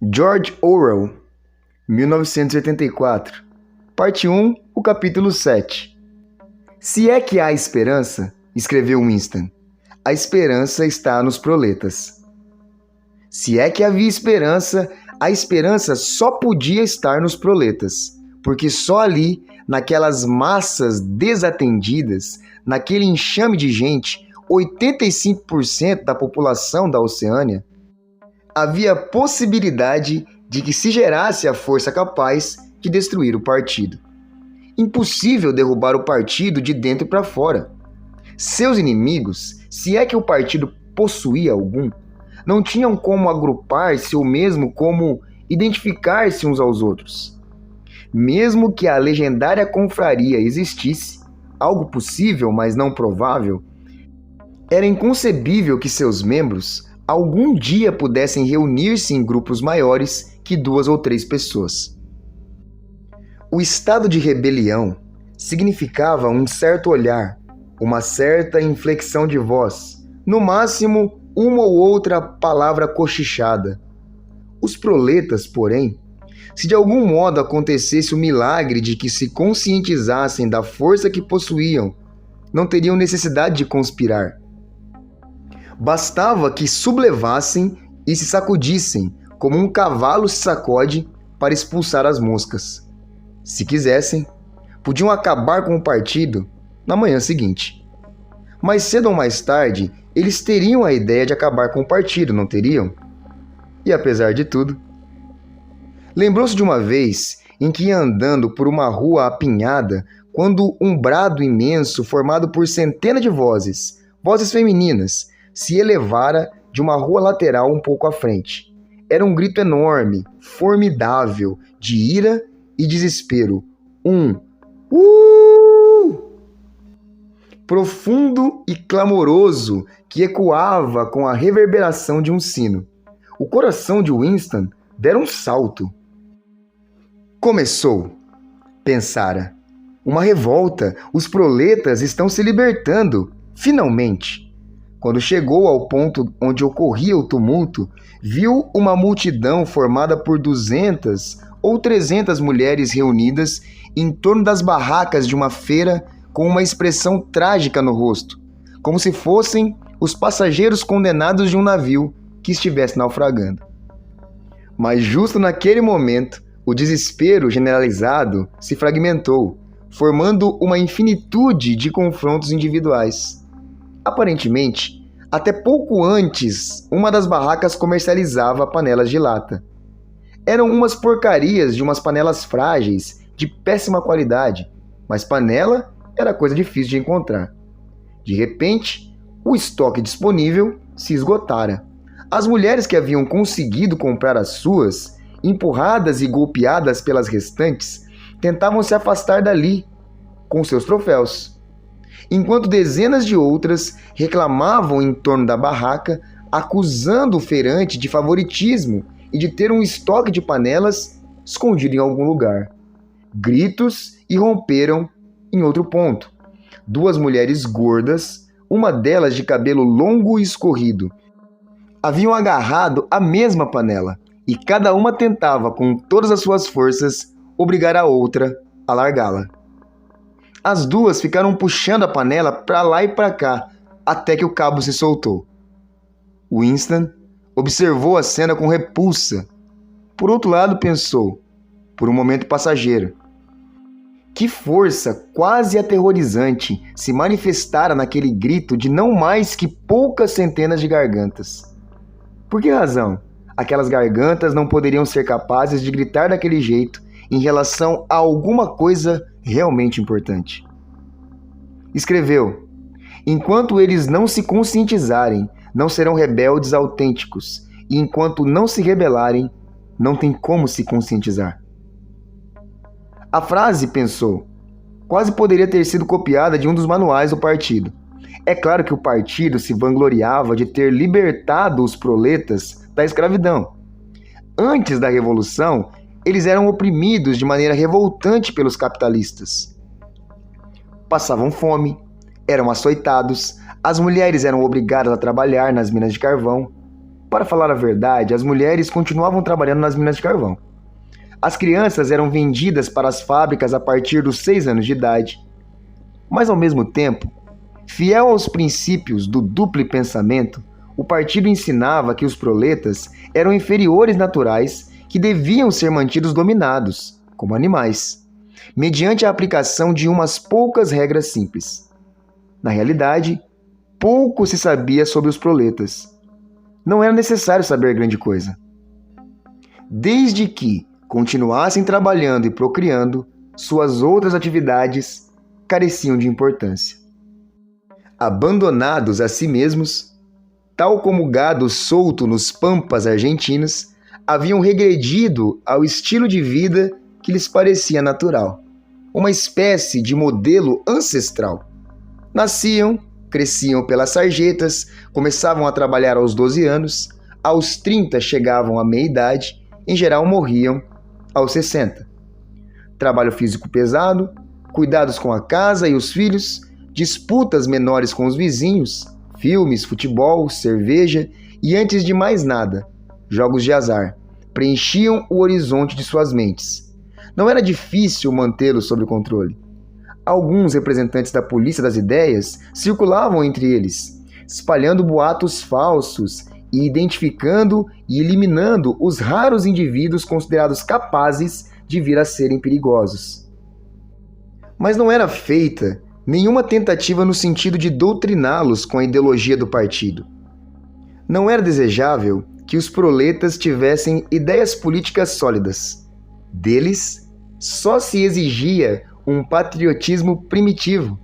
George Orwell, 1984, parte 1, o capítulo 7. Se é que há esperança, escreveu Winston, a esperança está nos proletas. Se é que havia esperança, a esperança só podia estar nos proletas, porque só ali, naquelas massas desatendidas, naquele enxame de gente, 85% da população da Oceânia, havia possibilidade de que se gerasse a força capaz de destruir o partido. Impossível derrubar o partido de dentro para fora. Seus inimigos, se é que o partido possuía algum, não tinham como agrupar-se ou mesmo como identificar-se uns aos outros. Mesmo que a legendária confraria existisse, algo possível, mas não provável, era inconcebível que seus membros algum dia pudessem reunir-se em grupos maiores que 2 ou 3 pessoas. O estado de rebelião significava um certo olhar, uma certa inflexão de voz, no máximo uma ou outra palavra cochichada. Os proletas, porém, se de algum modo acontecesse o milagre de que se conscientizassem da força que possuíam, não teriam necessidade de conspirar. Bastava que sublevassem e se sacudissem, como um cavalo se sacode para expulsar as moscas. Se quisessem, podiam acabar com o partido na manhã seguinte. Mais cedo ou mais tarde, eles teriam a ideia de acabar com o partido, não teriam? E apesar de tudo, lembrou-se de uma vez em que ia andando por uma rua apinhada, quando um brado imenso formado por centenas de vozes femininas, se elevara de uma rua lateral um pouco à frente. Era um grito enorme, formidável, de ira e desespero. Profundo e clamoroso, que ecoava com a reverberação de um sino. O coração de Winston dera um salto. Começou, pensara. Uma revolta. Os proletas estão se libertando, finalmente. Quando chegou ao ponto onde ocorria o tumulto, viu uma multidão formada por 200 ou 300 mulheres reunidas em torno das barracas de uma feira com uma expressão trágica no rosto, como se fossem os passageiros condenados de um navio que estivesse naufragando. Mas justo naquele momento, o desespero generalizado se fragmentou, formando uma infinitude de confrontos individuais. Aparentemente, até pouco antes, uma das barracas comercializava panelas de lata. Eram umas porcarias de umas panelas frágeis, de péssima qualidade, mas panela era coisa difícil de encontrar. De repente, o estoque disponível se esgotara. As mulheres que haviam conseguido comprar as suas, empurradas e golpeadas pelas restantes, tentavam se afastar dali, com seus troféus, enquanto dezenas de outras reclamavam em torno da barraca, acusando o feirante de favoritismo e de ter um estoque de panelas escondido em algum lugar. Gritos irromperam em outro ponto. 2 mulheres gordas, uma delas de cabelo longo e escorrido, haviam agarrado a mesma panela e cada uma tentava, com todas as suas forças, obrigar a outra a largá-la. As 2 ficaram puxando a panela para lá e para cá, até que o cabo se soltou. Winston observou a cena com repulsa. Por outro lado, pensou, por um momento passageiro, que força quase aterrorizante se manifestara naquele grito de não mais que poucas centenas de gargantas. Por que razão aquelas gargantas não poderiam ser capazes de gritar daquele jeito em relação a alguma coisa realmente importante? Escreveu: enquanto eles não se conscientizarem, não serão rebeldes autênticos, e enquanto não se rebelarem, não tem como se conscientizar. A frase, pensou, quase poderia ter sido copiada de um dos manuais do partido. É claro que o partido se vangloriava de ter libertado os proletas da escravidão. Antes da Revolução, eles eram oprimidos de maneira revoltante pelos capitalistas. Passavam fome, eram açoitados, as mulheres eram obrigadas a trabalhar nas minas de carvão. Para falar a verdade, as mulheres continuavam trabalhando nas minas de carvão. As crianças eram vendidas para as fábricas a partir dos 6 anos de idade. Mas, ao mesmo tempo, fiel aos princípios do duplo pensamento, o partido ensinava que os proletas eram inferiores naturais que deviam ser mantidos dominados, como animais, mediante a aplicação de umas poucas regras simples. Na realidade, pouco se sabia sobre os proletas. Não era necessário saber grande coisa. Desde que continuassem trabalhando e procriando, suas outras atividades careciam de importância. Abandonados a si mesmos, tal como gado solto nos pampas argentinos, haviam regredido ao estilo de vida que lhes parecia natural, uma espécie de modelo ancestral. Nasciam, cresciam pelas sarjetas, começavam a trabalhar aos 12 anos, aos 30 chegavam à meia-idade, em geral morriam aos 60. Trabalho físico pesado, cuidados com a casa e os filhos, disputas menores com os vizinhos, filmes, futebol, cerveja e, antes de mais nada, jogos de azar, preenchiam o horizonte de suas mentes. Não era difícil mantê-los sob controle. Alguns representantes da polícia das ideias circulavam entre eles, espalhando boatos falsos e identificando e eliminando os raros indivíduos considerados capazes de vir a serem perigosos. Mas não era feita nenhuma tentativa no sentido de doutriná-los com a ideologia do partido. Não era desejável que os proletas tivessem ideias políticas sólidas. Deles, só se exigia um patriotismo primitivo,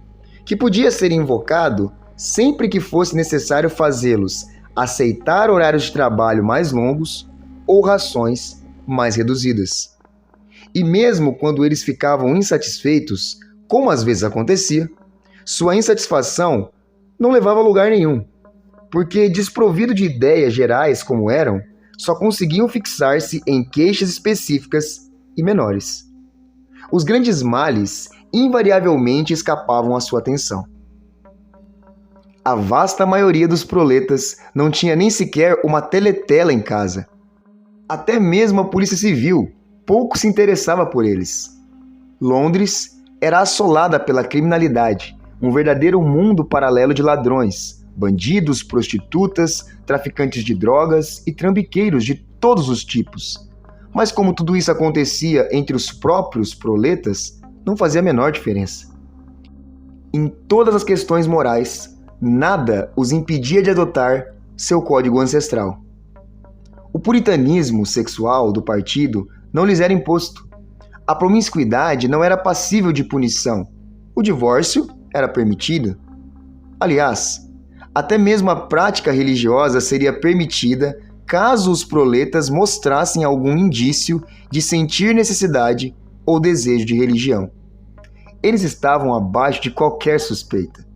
que podia ser invocado sempre que fosse necessário fazê-los aceitar horários de trabalho mais longos ou rações mais reduzidas. E mesmo quando eles ficavam insatisfeitos, como às vezes acontecia, sua insatisfação não levava a lugar nenhum, porque, desprovido de ideias gerais como eram, só conseguiam fixar-se em queixas específicas e menores. Os grandes males invariavelmente escapavam à sua atenção. A vasta maioria dos proletas não tinha nem sequer uma teletela em casa. Até mesmo a polícia civil pouco se interessava por eles. Londres era assolada pela criminalidade, um verdadeiro mundo paralelo de ladrões, bandidos, prostitutas, traficantes de drogas e trambiqueiros de todos os tipos. Mas como tudo isso acontecia entre os próprios proletas, não fazia a menor diferença. Em todas as questões morais, nada os impedia de adotar seu código ancestral. O puritanismo sexual do partido não lhes era imposto. A promiscuidade não era passível de punição. O divórcio era permitido. Aliás, até mesmo a prática religiosa seria permitida caso os proletas mostrassem algum indício de sentir necessidade ou desejo de religião. Eles estavam abaixo de qualquer suspeita,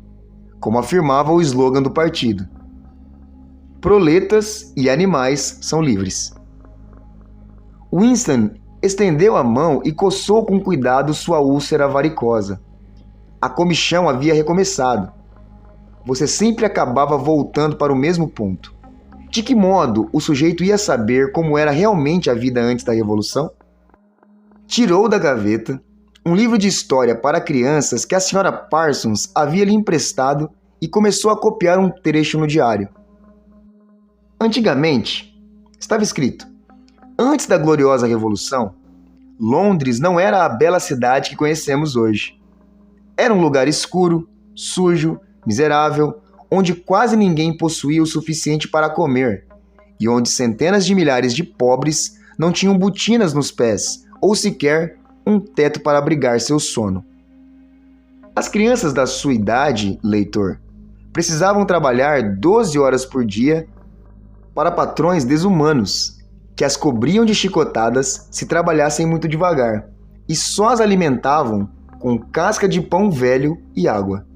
como afirmava o slogan do partido: proletas e animais são livres. Winston estendeu a mão e coçou com cuidado sua úlcera varicosa. A comichão havia recomeçado. Você sempre acabava voltando para o mesmo ponto. De que modo o sujeito ia saber como era realmente a vida antes da Revolução? Tirou da gaveta um livro de história para crianças que a senhora Parsons havia lhe emprestado e começou a copiar um trecho no diário. Antigamente, estava escrito: antes da gloriosa Revolução, Londres não era a bela cidade que conhecemos hoje. Era um lugar escuro, sujo, miserável, onde quase ninguém possuía o suficiente para comer e onde centenas de milhares de pobres não tinham botinas nos pés ou sequer um teto para abrigar seu sono. As crianças da sua idade, leitor, precisavam trabalhar 12 horas por dia para patrões desumanos, que as cobriam de chicotadas se trabalhassem muito devagar e só as alimentavam com casca de pão velho e água.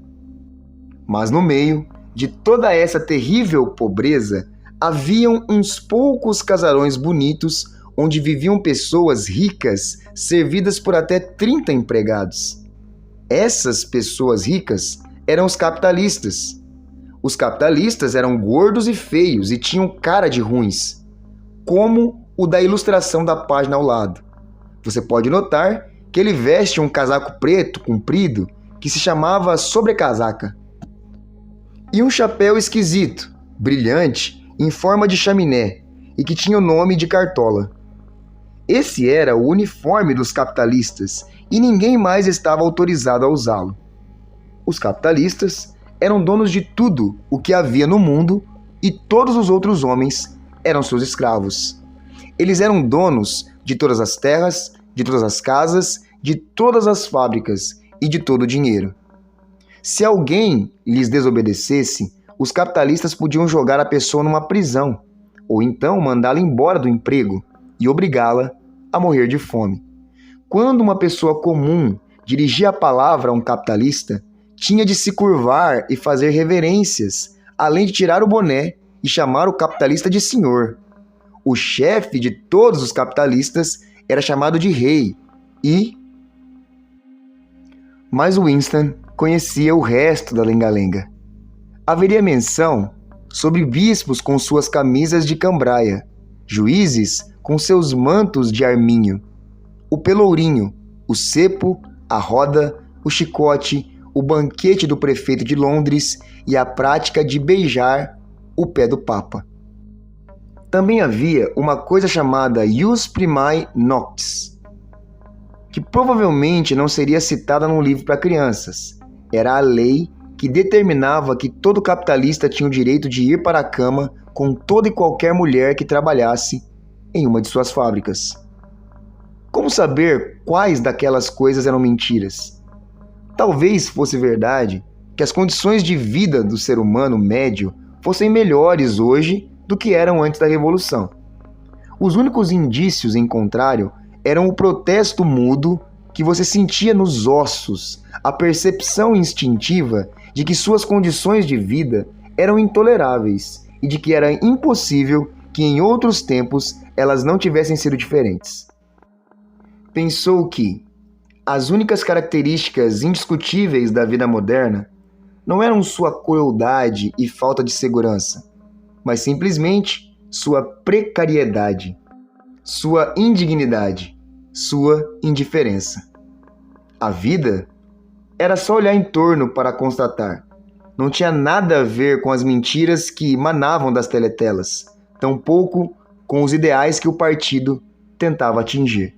Mas no meio de toda essa terrível pobreza, haviam uns poucos casarões bonitos onde viviam pessoas ricas servidas por até 30 empregados. Essas pessoas ricas eram os capitalistas. Os capitalistas eram gordos e feios e tinham cara de ruins, como o da ilustração da página ao lado. Você pode notar que ele veste um casaco preto comprido que se chamava sobrecasaca e um chapéu esquisito, brilhante, em forma de chaminé e que tinha o nome de cartola. Esse era o uniforme dos capitalistas e ninguém mais estava autorizado a usá-lo. Os capitalistas eram donos de tudo o que havia no mundo e todos os outros homens eram seus escravos. Eles eram donos de todas as terras, de todas as casas, de todas as fábricas e de todo o dinheiro. Se alguém lhes desobedecesse, os capitalistas podiam jogar a pessoa numa prisão, ou então mandá-la embora do emprego e obrigá-la a morrer de fome. Quando uma pessoa comum dirigia a palavra a um capitalista, tinha de se curvar e fazer reverências, além de tirar o boné e chamar o capitalista de senhor. O chefe de todos os capitalistas era chamado de rei Mas Winston conhecia o resto da lenga-lenga. Haveria menção sobre bispos com suas camisas de cambraia, juízes com seus mantos de arminho, o pelourinho, o cepo, a roda, o chicote, o banquete do prefeito de Londres e a prática de beijar o pé do Papa. Também havia uma coisa chamada Ius Primae Noctis, que provavelmente não seria citada num livro para crianças. Era a lei que determinava que todo capitalista tinha o direito de ir para a cama com toda e qualquer mulher que trabalhasse em uma de suas fábricas. Como saber quais daquelas coisas eram mentiras? Talvez fosse verdade que as condições de vida do ser humano médio fossem melhores hoje do que eram antes da Revolução. Os únicos indícios em contrário eram o protesto mudo que você sentia nos ossos, a percepção instintiva de que suas condições de vida eram intoleráveis e de que era impossível que em outros tempos elas não tivessem sido diferentes. Pensou que as únicas características indiscutíveis da vida moderna não eram sua crueldade e falta de segurança, mas simplesmente sua precariedade, sua indignidade, sua indiferença. A vida era só olhar em torno para constatar. Não tinha nada a ver com as mentiras que emanavam das teletelas, tampouco com os ideais que o partido tentava atingir.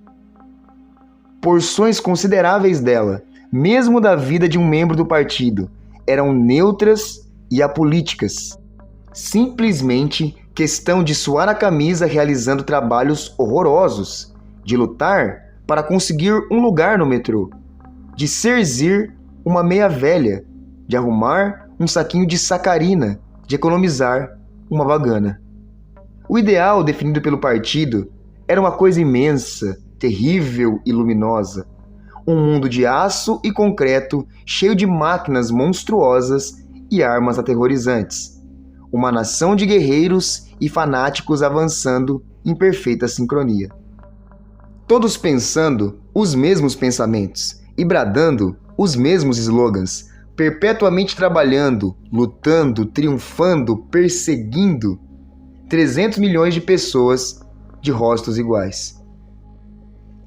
Porções consideráveis dela, mesmo da vida de um membro do partido, eram neutras e apolíticas. Simplesmente questão de suar a camisa realizando trabalhos horrorosos, de lutar para conseguir um lugar no metrô, de serzir uma meia velha, de arrumar um saquinho de sacarina, de economizar uma bagana. O ideal definido pelo partido era uma coisa imensa, terrível e luminosa. Um mundo de aço e concreto cheio de máquinas monstruosas e armas aterrorizantes. Uma nação de guerreiros e fanáticos avançando em perfeita sincronia. Todos pensando os mesmos pensamentos e bradando os mesmos slogans, perpetuamente trabalhando, lutando, triunfando, perseguindo 300 milhões de pessoas de rostos iguais.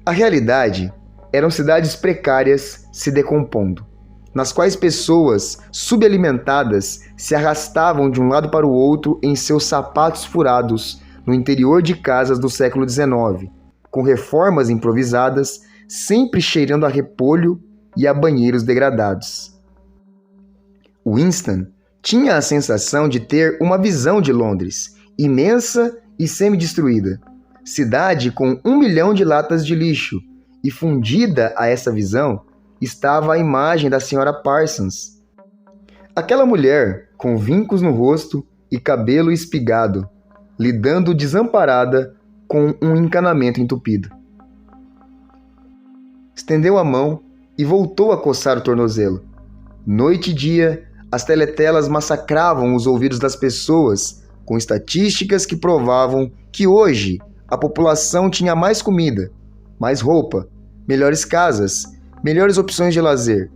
A realidade eram cidades precárias se decompondo, nas quais pessoas subalimentadas se arrastavam de um lado para o outro em seus sapatos furados no interior de casas do século XIX, com reformas improvisadas, sempre cheirando a repolho e a banheiros degradados. Winston tinha a sensação de ter uma visão de Londres, imensa e semi-destruída, cidade com 1 milhão de latas de lixo, e fundida a essa visão estava a imagem da Sra. Parsons. Aquela mulher com vincos no rosto e cabelo espigado, lidando desamparada com um encanamento entupido. Estendeu a mão e voltou a coçar o tornozelo. Noite e dia, as teletelas massacravam os ouvidos das pessoas com estatísticas que provavam que hoje a população tinha mais comida, mais roupa, melhores casas, melhores opções de lazer,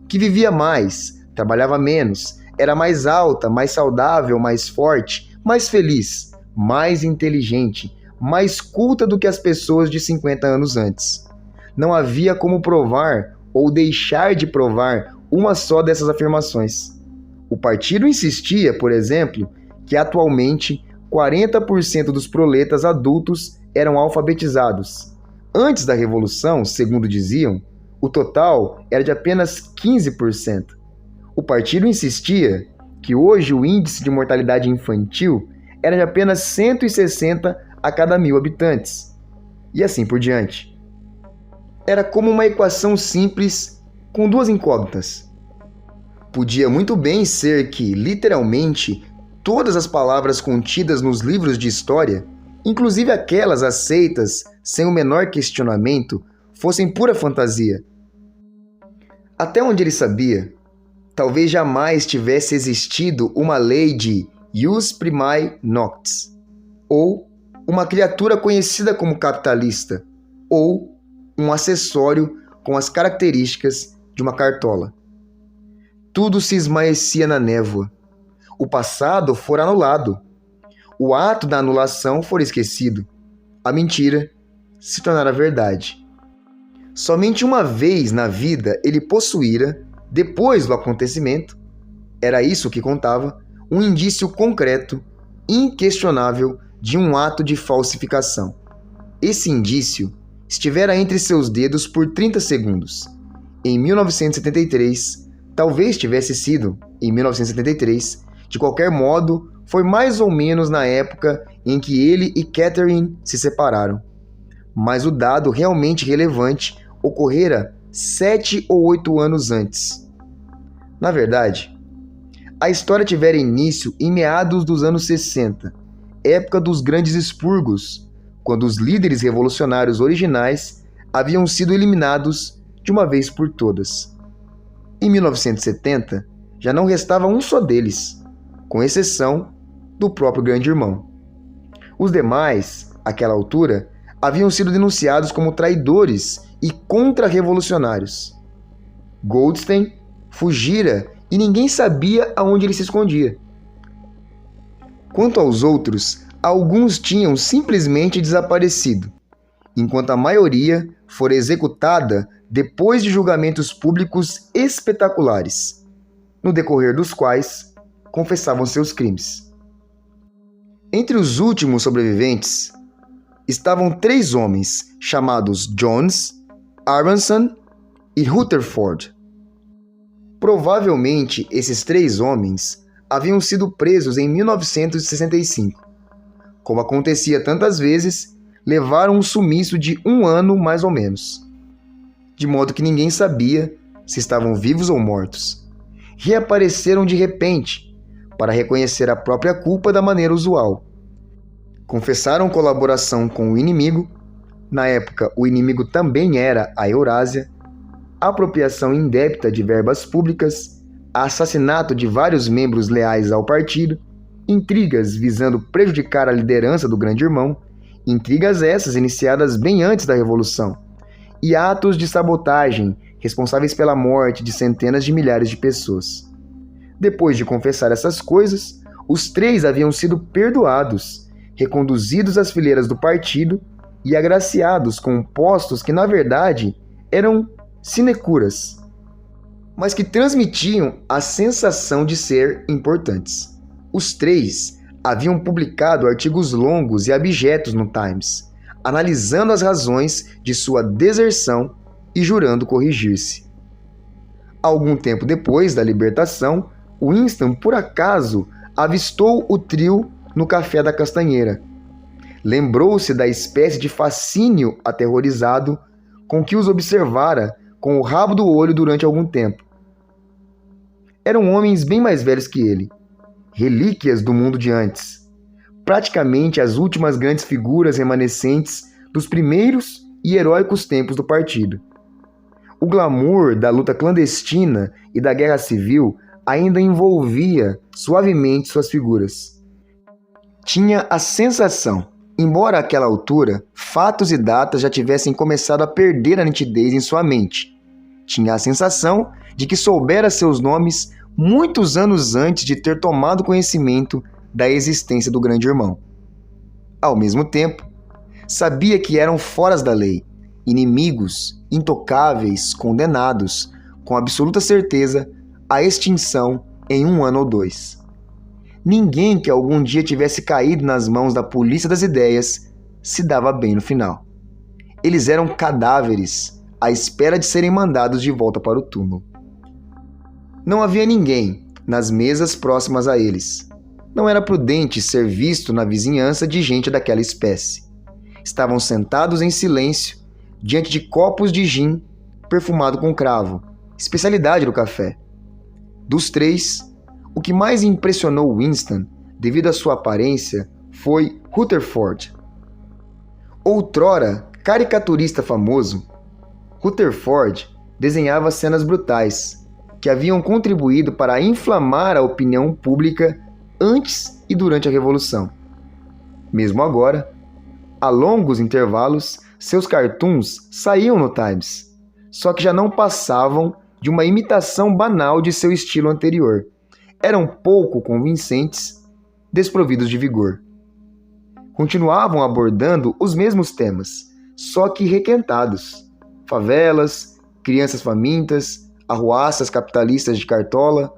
que vivia mais, trabalhava menos, era mais alta, mais saudável, mais forte, mais feliz, mais inteligente, mais culta do que as pessoas de 50 anos antes. Não havia como provar ou deixar de provar uma só dessas afirmações. O partido insistia, por exemplo, que atualmente 40% dos proletas adultos eram alfabetizados. Antes da Revolução, segundo diziam, o total era de apenas 15%. O partido insistia que hoje o índice de mortalidade infantil era de apenas 160 a cada 1.000 habitantes. E assim por diante. Era como uma equação simples com duas incógnitas. Podia muito bem ser que, literalmente, todas as palavras contidas nos livros de história, inclusive aquelas aceitas sem o menor questionamento, fossem pura fantasia. Até onde ele sabia, talvez jamais tivesse existido uma lei de ius primae noctis, ou uma criatura conhecida como capitalista, ou um acessório com as características de uma cartola. Tudo se esmaecia na névoa. O passado fora anulado. O ato da anulação fora esquecido. A mentira se tornara verdade. Somente uma vez na vida ele possuíra, depois do acontecimento, era isso que contava, um indício concreto, inquestionável, de um ato de falsificação. Esse indício estivera entre seus dedos por 30 segundos. Em 1973, talvez tivesse sido em 1973, de qualquer modo, foi mais ou menos na época em que ele e Catherine se separaram. Mas o dado realmente relevante ocorrera 7 ou 8 anos antes. Na verdade, a história tivera início em meados dos anos 60, época dos grandes expurgos, quando os líderes revolucionários originais haviam sido eliminados de uma vez por todas. Em 1970, já não restava um só deles, com exceção do próprio grande irmão. Os demais, àquela altura, haviam sido denunciados como traidores e contra-revolucionários. Goldstein fugira e ninguém sabia aonde ele se escondia. Quanto aos outros, alguns tinham simplesmente desaparecido, enquanto a maioria fora executada depois de julgamentos públicos espetaculares, no decorrer dos quais confessavam seus crimes. Entre os últimos sobreviventes estavam 3 homens chamados Jones, Aronson e Rutherford. Provavelmente esses 3 homens haviam sido presos em 1965. Como acontecia tantas vezes, levaram um sumiço de 1 ano mais ou menos, de modo que ninguém sabia se estavam vivos ou mortos. Reapareceram de repente, para reconhecer a própria culpa da maneira usual. Confessaram colaboração com o inimigo, na época o inimigo também era a Eurásia, apropriação indébita de verbas públicas, assassinato de vários membros leais ao partido, intrigas visando prejudicar a liderança do grande irmão, intrigas essas iniciadas bem antes da Revolução, e atos de sabotagem responsáveis pela morte de centenas de milhares de pessoas. Depois de confessar essas coisas, os 3 haviam sido perdoados, reconduzidos às fileiras do partido e agraciados com postos que, na verdade, eram sinecuras, mas que transmitiam a sensação de ser importantes. Os 3 haviam publicado artigos longos e abjetos no Times, analisando as razões de sua deserção e jurando corrigir-se. Algum tempo depois da libertação, Winston, por acaso, avistou o trio no Café da Castanheira. Lembrou-se da espécie de fascínio aterrorizado com que os observara com o rabo do olho durante algum tempo. Eram homens bem mais velhos que ele, relíquias do mundo de antes, praticamente as últimas grandes figuras remanescentes dos primeiros e heróicos tempos do partido. O glamour da luta clandestina e da guerra civil ainda envolvia suavemente suas figuras. Tinha a sensação, embora àquela altura fatos e datas já tivessem começado a perder a nitidez em sua mente, tinha a sensação de que soubera seus nomes muitos anos antes de ter tomado conhecimento da existência do Grande Irmão. Ao mesmo tempo, sabia que eram foras da lei, inimigos, intocáveis, condenados, com absoluta certeza, à extinção em 1 ano ou 2. Ninguém que algum dia tivesse caído nas mãos da polícia das ideias se dava bem no final. Eles eram cadáveres, à espera de serem mandados de volta para o túmulo. Não havia ninguém nas mesas próximas a eles. Não era prudente ser visto na vizinhança de gente daquela espécie. Estavam sentados em silêncio, diante de copos de gin perfumado com cravo, especialidade do café. Dos 3, o que mais impressionou Winston, devido à sua aparência, foi Rutherford. Outrora caricaturista famoso, Rutherford desenhava cenas brutais, que haviam contribuído para inflamar a opinião pública antes e durante a Revolução. Mesmo agora, a longos intervalos, seus cartoons saíam no Times, só que já não passavam de uma imitação banal de seu estilo anterior. Eram pouco convincentes, desprovidos de vigor. Continuavam abordando os mesmos temas, só que requentados. Favelas, crianças famintas, arruaças capitalistas de cartola.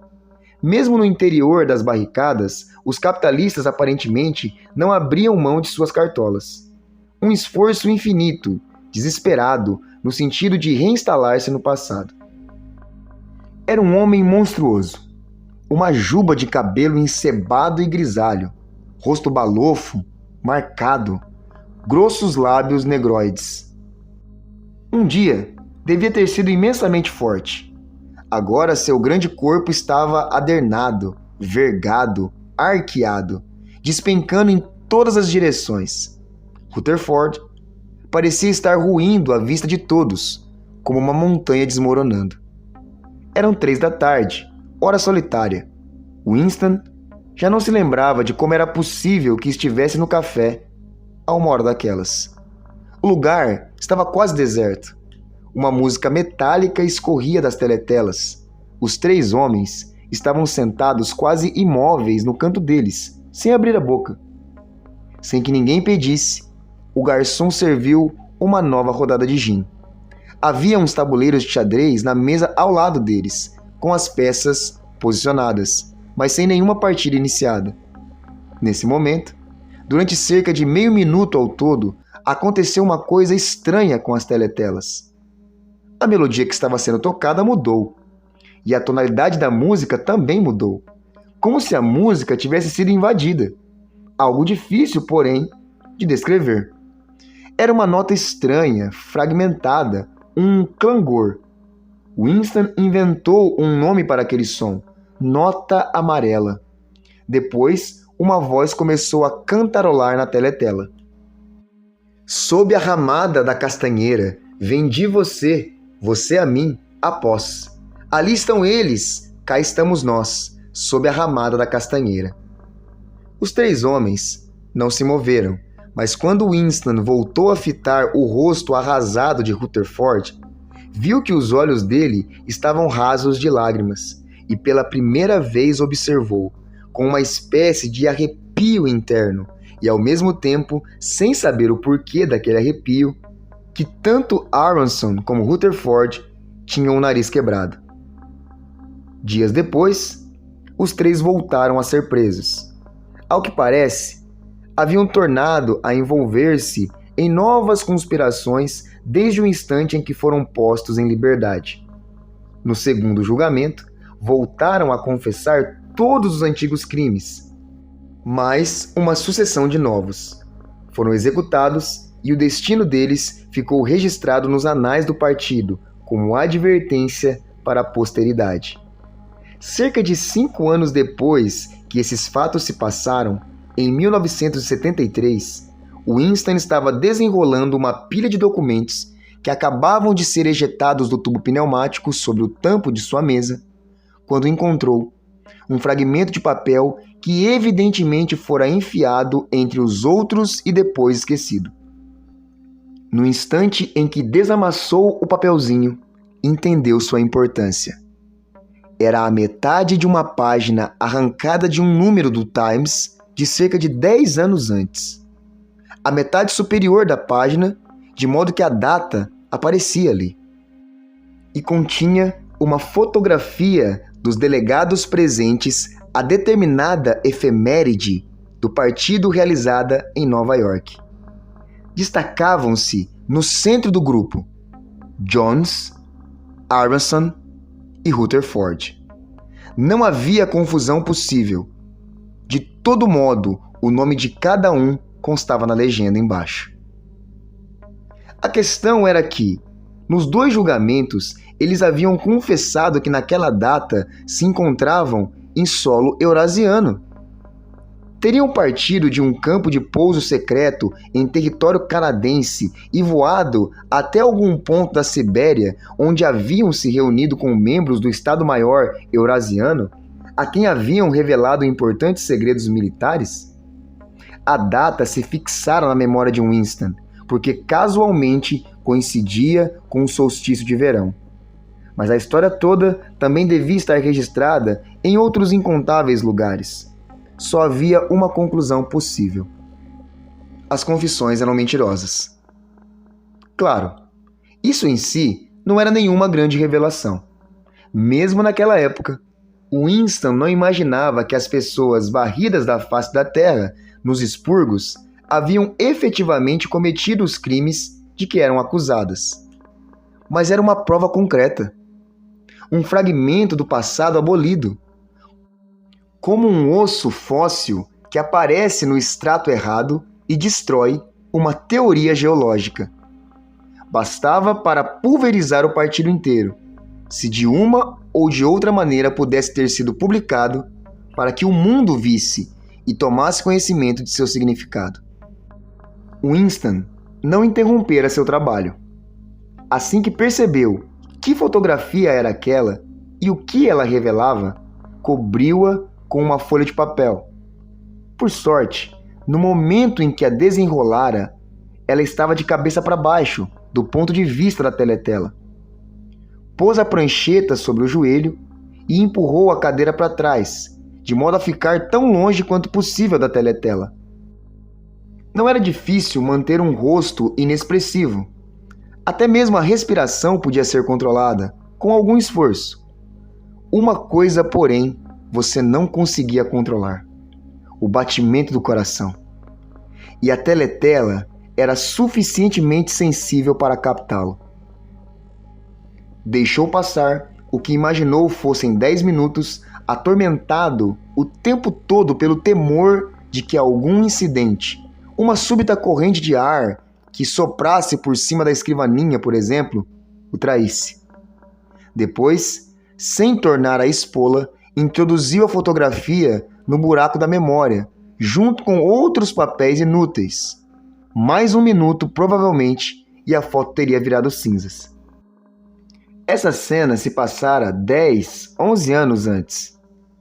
Mesmo no interior das barricadas, os capitalistas aparentemente não abriam mão de suas cartolas. Um esforço infinito, desesperado, no sentido de reinstalar-se no passado. Era um homem monstruoso. Uma juba de cabelo encebado e grisalho, rosto balofo, marcado, grossos lábios negroides. Um dia, devia ter sido imensamente forte. Agora seu grande corpo estava adernado, vergado, arqueado, despencando em todas as direções. Rutherford parecia estar ruindo à vista de todos, como uma montanha desmoronando. Eram 3 da tarde, hora solitária. Winston já não se lembrava de como era possível que estivesse no café a uma hora daquelas. O lugar estava quase deserto. Uma música metálica escorria das teletelas. Os 3 homens estavam sentados quase imóveis no canto deles, sem abrir a boca. Sem que ninguém pedisse, o garçom serviu uma nova rodada de gin. Havia uns tabuleiros de xadrez na mesa ao lado deles, com as peças posicionadas, mas sem nenhuma partida iniciada. Nesse momento, durante cerca de meio minuto ao todo, aconteceu uma coisa estranha com as teletelas. A melodia que estava sendo tocada mudou, e a tonalidade da música também mudou, como se a música tivesse sido invadida. Algo difícil, porém, de descrever. Era uma nota estranha, fragmentada, um clangor. Winston inventou um nome para aquele som, nota amarela. Depois, uma voz começou a cantarolar na teletela. Sob a ramada da castanheira, vendi você, você a mim, após. Ali estão eles, cá estamos nós, sob a ramada da castanheira. Os 3 homens não se moveram, mas quando Winston voltou a fitar o rosto arrasado de Rutherford, viu que os olhos dele estavam rasos de lágrimas e pela primeira vez observou, com uma espécie de arrepio interno e ao mesmo tempo, sem saber o porquê daquele arrepio, que tanto Aronson como Rutherford tinham o nariz quebrado. Dias depois, os 3 voltaram a ser presos. Ao que parece, haviam tornado a envolver-se em novas conspirações desde o instante em que foram postos em liberdade. No segundo julgamento, voltaram a confessar todos os antigos crimes, mas uma sucessão de novos. Foram executados e o destino deles ficou registrado nos anais do partido como advertência para a posteridade. Cerca de 5 anos depois que esses fatos se passaram, em 1973, Winston estava desenrolando uma pilha de documentos que acabavam de ser ejetados do tubo pneumático sobre o tampo de sua mesa, quando encontrou um fragmento de papel que evidentemente fora enfiado entre os outros e depois esquecido. No instante em que desamassou o papelzinho, entendeu sua importância. era a metade de uma página arrancada de um número do Times de cerca de 10 anos antes. A metade superior da página, de modo que a data aparecia ali. E continha uma fotografia dos delegados presentes a determinada efeméride do partido realizada em Nova York. Destacavam-se no centro do grupo Jones, Armstrong e Rutherford. Não havia confusão possível. De todo modo, o nome de cada um constava na legenda embaixo. A questão era que, nos 2 julgamentos, eles haviam confessado que naquela data se encontravam em solo eurasiano. Teriam partido de um campo de pouso secreto em território canadense e voado até algum ponto da Sibéria onde haviam se reunido com membros do Estado-Maior eurasiano, a quem haviam revelado importantes segredos militares? A data se fixara na memória de Winston, porque casualmente coincidia com o solstício de verão. Mas a história toda também devia estar registrada em outros incontáveis lugares. Só havia uma conclusão possível. As confissões eram mentirosas. Claro, isso em si não era nenhuma grande revelação. Mesmo naquela época, Winston não imaginava que as pessoas varridas da face da terra, nos expurgos, haviam efetivamente cometido os crimes de que eram acusadas. Mas era uma prova concreta. Um fragmento do passado abolido. Como um osso fóssil que aparece no extrato errado e destrói uma teoria geológica. Bastava para pulverizar o partido inteiro, se de uma ou de outra maneira pudesse ter sido publicado, para que o mundo visse e tomasse conhecimento de seu significado. Winston não interrompera seu trabalho. Assim que percebeu que fotografia era aquela e o que ela revelava, cobriu-a com uma folha de papel. Por sorte, no momento em que a desenrolara, ela estava de cabeça para baixo, do ponto de vista da teletela. Pôs a prancheta sobre o joelho e empurrou a cadeira para trás, de modo a ficar tão longe quanto possível da teletela. Não era difícil manter um rosto inexpressivo. Até mesmo a respiração podia ser controlada, com algum esforço. Uma coisa, porém, você não conseguia controlar: o batimento do coração. E a teletela era suficientemente sensível para captá-lo. Deixou passar o que imaginou fossem 10 minutos, atormentado o tempo todo pelo temor de que algum incidente, uma súbita corrente de ar que soprasse por cima da escrivaninha, por exemplo, o traísse. Depois, sem tornar a expô-la, introduziu a fotografia no buraco da memória, junto com outros papéis inúteis. Mais um minuto, provavelmente, e a foto teria virado cinzas. Essa cena se passara 10, 11 anos antes.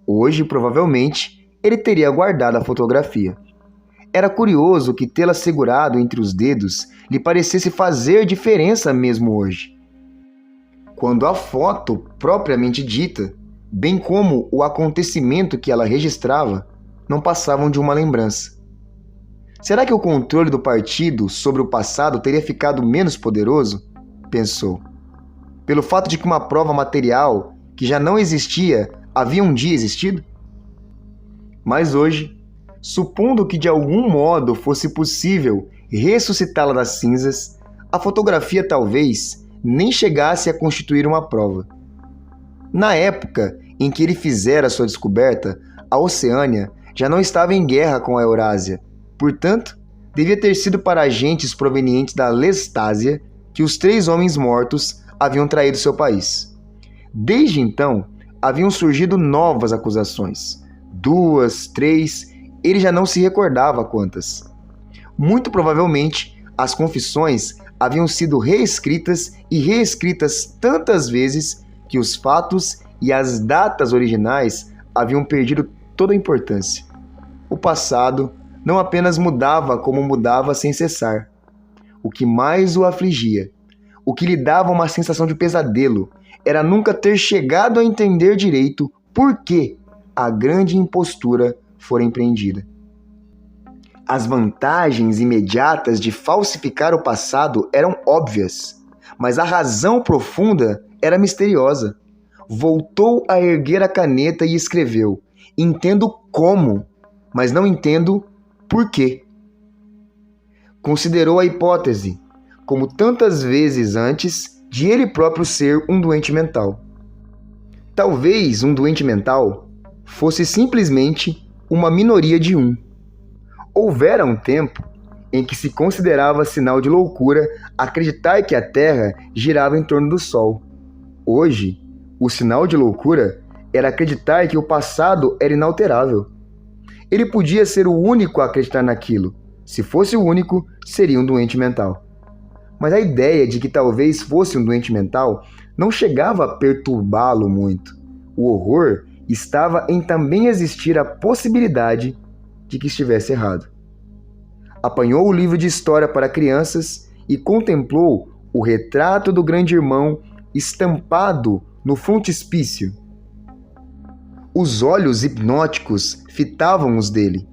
Hoje, provavelmente, ele teria guardado a fotografia. Era curioso que tê-la segurado entre os dedos lhe parecesse fazer diferença mesmo hoje. Quando a foto, propriamente dita, bem como o acontecimento que ela registrava, não passavam de uma lembrança. Será que o controle do partido sobre o passado teria ficado menos poderoso? Pensou. Pelo fato de que uma prova material que já não existia havia um dia existido? Mas hoje, supondo que de algum modo fosse possível ressuscitá-la das cinzas, a fotografia talvez nem chegasse a constituir uma prova. Na época em que ele fizera sua descoberta, a Oceânia já não estava em guerra com a Eurásia. Portanto, devia ter sido para agentes provenientes da Lestásia que os 3 homens mortos haviam traído seu país. Desde então, haviam surgido novas acusações. 2, 3, ele já não se recordava quantas. Muito provavelmente, as confissões haviam sido reescritas e reescritas tantas vezes que os fatos e as datas originais haviam perdido toda a importância. O passado não apenas mudava como mudava sem cessar. O que mais o afligia, o que lhe dava uma sensação de pesadelo, era nunca ter chegado a entender direito por que a grande impostura fora empreendida. As vantagens imediatas de falsificar o passado eram óbvias, mas a razão profunda era misteriosa. Voltou a erguer a caneta e escreveu: "Entendo como, mas não entendo por quê." Considerou a hipótese, como tantas vezes antes, de ele próprio ser um doente mental. Talvez um doente mental fosse simplesmente uma minoria de um. Houvera um tempo em que se considerava sinal de loucura acreditar que a Terra girava em torno do Sol. Hoje, o sinal de loucura era acreditar que o passado era inalterável. Ele podia ser o único a acreditar naquilo. Se fosse o único, seria um doente mental. Mas a ideia de que talvez fosse um doente mental não chegava a perturbá-lo muito. O horror estava em também existir a possibilidade de que estivesse errado. Apanhou o livro de história para crianças e contemplou o retrato do grande irmão estampado no frontispício. Os olhos hipnóticos fitavam os dele.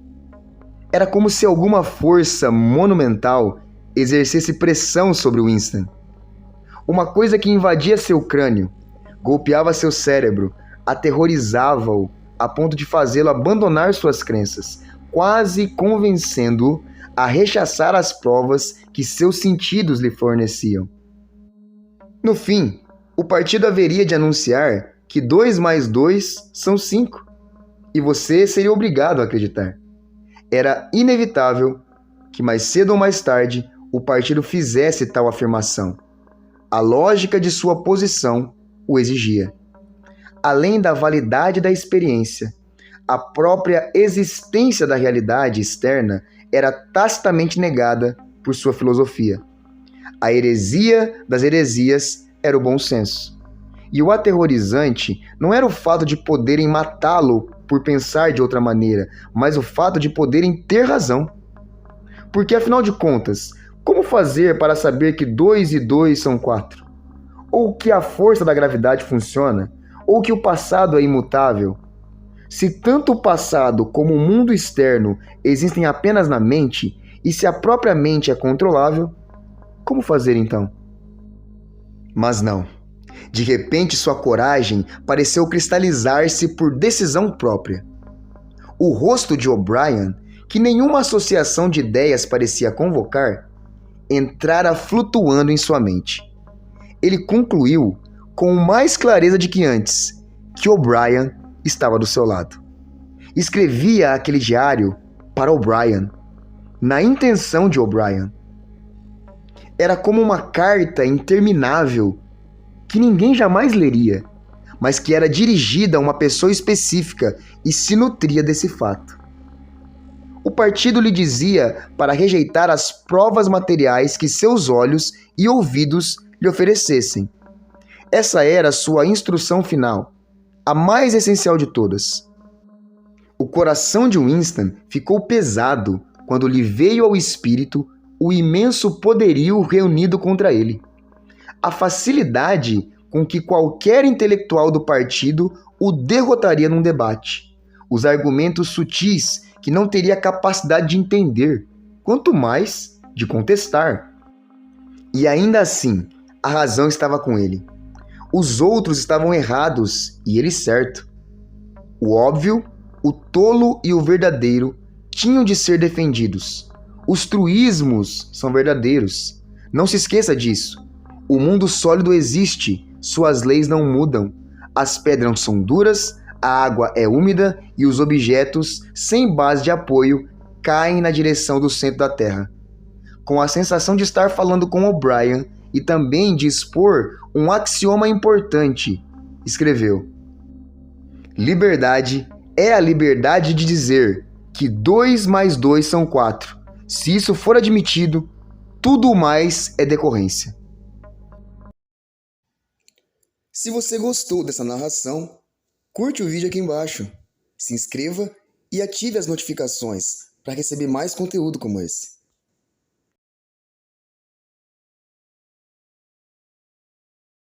Era como se alguma força monumental exercesse pressão sobre Winston. Uma coisa que invadia seu crânio, golpeava seu cérebro, aterrorizava-o a ponto de fazê-lo abandonar suas crenças, quase convencendo-o a rechaçar as provas que seus sentidos lhe forneciam. No fim, o partido haveria de anunciar que 2 mais 2 são 5, e você seria obrigado a acreditar. Era inevitável que mais cedo ou mais tarde o partido fizesse tal afirmação. A lógica de sua posição o exigia. Além da validade da experiência, a própria existência da realidade externa era tacitamente negada por sua filosofia. A heresia das heresias era o bom senso. E o aterrorizante não era o fato de poderem matá-lo por pensar de outra maneira, mas o fato de poderem ter razão. Porque, afinal de contas, como fazer para saber que 2 e 2 são 4? Ou que a força da gravidade funciona? Ou que o passado é imutável? Se tanto o passado como o mundo externo existem apenas na mente, e se a própria mente é controlável, como fazer então? Mas não. De repente, sua coragem pareceu cristalizar-se por decisão própria. O rosto de O'Brien, que nenhuma associação de ideias parecia convocar, entrara flutuando em sua mente. Ele concluiu, com mais clareza de que antes, que O'Brien estava do seu lado. Escrevia aquele diário para O'Brien, na intenção de O'Brien. Era como uma carta interminável que ninguém jamais leria, mas que era dirigida a uma pessoa específica e se nutria desse fato. O partido lhe dizia para rejeitar as provas materiais que seus olhos e ouvidos lhe oferecessem. Essa era sua instrução final, a mais essencial de todas. O coração de Winston ficou pesado quando lhe veio ao espírito o imenso poderio reunido contra ele. A facilidade com que qualquer intelectual do partido o derrotaria num debate. Os argumentos sutis que não teria capacidade de entender, quanto mais de contestar. E ainda assim, a razão estava com ele. Os outros estavam errados e ele certo. O óbvio, o tolo e o verdadeiro tinham de ser defendidos. Os truísmos são verdadeiros. Não se esqueça disso. O mundo sólido existe, suas leis não mudam. As pedras são duras, a água é úmida e os objetos, sem base de apoio, caem na direção do centro da Terra. Com a sensação de estar falando com O'Brien e também de expor um axioma importante, escreveu: liberdade é a liberdade de dizer que 2 mais 2 são 4. Se isso for admitido, tudo o mais é decorrência. Se você gostou dessa narração, curte o vídeo aqui embaixo, se inscreva e ative as notificações para receber mais conteúdo como esse.